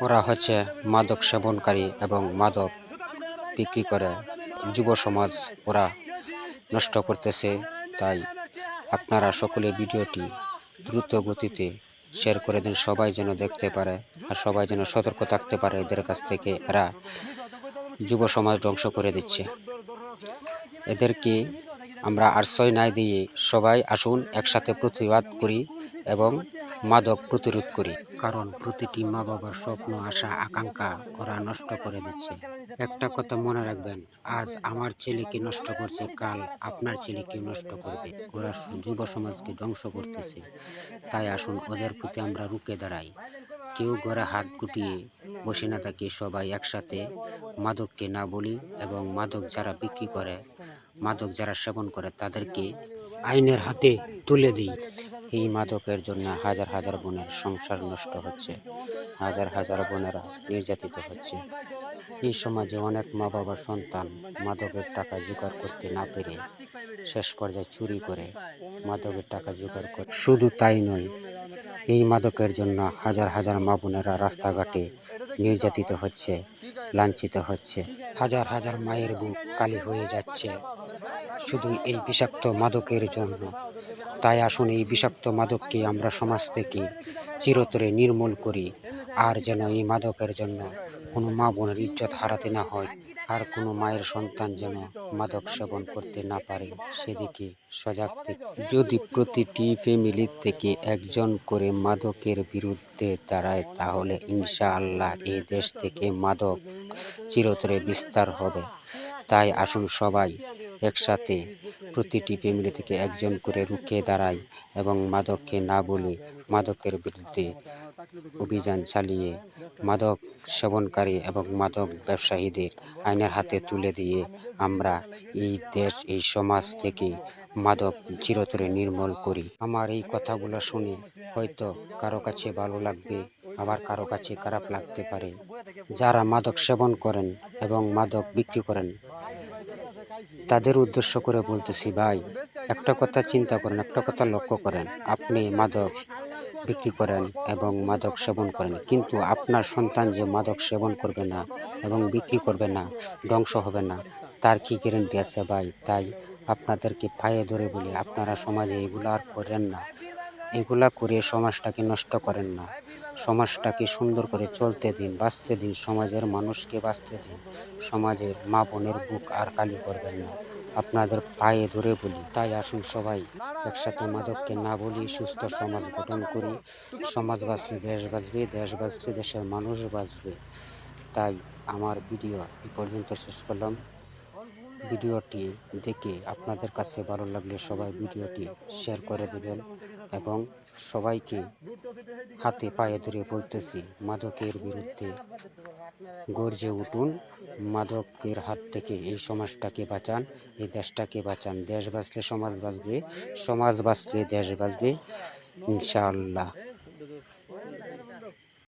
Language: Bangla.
ওরা হচ্ছে মাদক সেবনকারী এবং মাদক বিক্রি করে যুব সমাজ ওরা নষ্ট করতেছে। তাই আপনারা সকলে ভিডিওটি দ্রুত গতিতে শেয়ার করে দিন, সবাই যেন দেখতে পারে আর সবাই যেন সতর্ক থাকতে পারে এদের কাছ থেকে। এরা যুব সমাজ ধ্বংস করে দিচ্ছে। এদেরকে আমরা আশ্রয় না দিয়ে সবাই আসুন একসাথে প্রতিবাদ করি এবং মাদক প্রতিরোধ করি। কারণ প্রতিটি মা বাবার স্বপ্ন, আশা, আকাঙ্ক্ষা ওরা নষ্ট করে দিচ্ছে। একটা কথা মনে রাখবেন, আজ আমার ছেলেকে নষ্ট করছে, কাল আপনার ছেলেকে নষ্ট করবে। ওরা যুব সমাজকে ধ্বংস করতেছে। তাই আসুন ওদের প্রতি আমরা রুখে দাঁড়াই। কেউ ঘরে হাত গুটিয়ে বসে না থাকি, সবাই একসাথে মাদককে না বলি এবং মাদক যারা বিক্রি করে, মাদক যারা সেবন করে তাদেরকে আইনের হাতে তুলে দিই। এই মাদকের জন্য হাজার হাজার বোনের সংসার নষ্ট হচ্ছে, হাজার হাজার বোনেরা নির্যাতিত হচ্ছে। এই সমাজে অনেক মা বাবার সন্তান মাদকের টাকা জোগাড় করতে না পেরে শেষ পর্যায়ে চুরি করে মাদকের টাকা জোগাড় করে। শুধু তাই নয়, এই মাদকের জন্য হাজার হাজার মা বোনেরা রাস্তাঘাটে নির্যাতিত হচ্ছে, লাঞ্ছিত হচ্ছে। হাজার হাজার মায়ের বুক কালি হয়ে যাচ্ছে শুধু এই বিষাক্ত মাদকের জন্য। তাই আসুন এই বিষাক্ত মাদককে আমরা সমাজ থেকে চিরতরে নির্মূল করি। আর যেন এই মাদকের জন্য কোনো মা বোনের ইজ্জত হারাতে না হয়, আর কোনো মায়ের সন্তান যেন মাদক সেবন করতে না পারে, সেদিকে সজাগ থেকে। যদি প্রতিটি ফ্যামিলি থেকে একজন করে মাদকের বিরুদ্ধে দাঁড়ায়, তাহলে ইনশাআল্লাহ এই দেশ থেকে মাদক চিরতরে বিস্তার হবে। তাই আসুন সবাই একসাথে প্রতিটি ফ্যামিলি থেকে একজন করে রুখে দাঁড়াই এবং মাদককে না বলে মাদকের বিরুদ্ধে অভিযান চালিয়ে মাদক সেবনকারী এবং মাদক ব্যবসায়ীদের আইনের হাতে তুলে দিয়ে আমরা এই দেশ, এই সমাজ থেকে মাদক চিরতরে নির্মূল করি। আমার এই কথাগুলো শুনে হয়তো কারো কাছে ভালো লাগবে, আবার কারো কাছে খারাপ লাগতে পারে। যারা মাদক সেবন করেন এবং মাদক বিক্রি করেন তাদের উদ্দেশ্য করে বলতেছি, ভাই একটা কথা চিন্তা করেন, একটা কথা লক্ষ্য করেন। আপনি মাদক বিক্রি করেন এবং মাদক সেবন করেন, কিন্তু আপনার সন্তান যে মাদক সেবন করবে না এবং বিক্রি করবে না, ধ্বংস হবে না, তার কি গ্যারান্টি আছে ভাই? তাই আপনাদেরকে পায়ে ধরে বলি, আপনারা সমাজে এগুলো আর করেন না। এগুলা করে সমাজটাকে নষ্ট করেন না, সমাজটাকে সুন্দর করে চলতে দিন, বাঁচতে দিন, সমাজের মানুষকে বাঁচতে দিন। সমাজের মা বোনের বুক আর কালি করবেন না, আপনাদের পায়ে ধরে বলি। তাই আসুন সবাই একসাথে মাদককে না বলি, সুস্থ সমাজ গঠন করি। সমাজ বাঁচলে দেশ বাঁচবে, দেশ বাঁচলে দেশের মানুষ বাঁচবে। তাই আমার ভিডিও এই পর্যন্ত শেষ করলাম। ভিডিওটি দেখে আপনাদের কাছে ভালো লাগলে সবাই ভিডিওটি শেয়ার করে দেবেন এবং সবাইকে হাতে পায়ে ধরে বলতেছি, মাদকের বিরুদ্ধে গর্জে উঠুন। মাদকের হাত থেকে এই সমাজটাকে বাঁচান, এই দেশটাকে বাঁচান। দেশ বাঁচলে সমাজ বাঁচবে, সমাজ বাঁচলে দেশ বাঁচবে ইনশাআল্লাহ।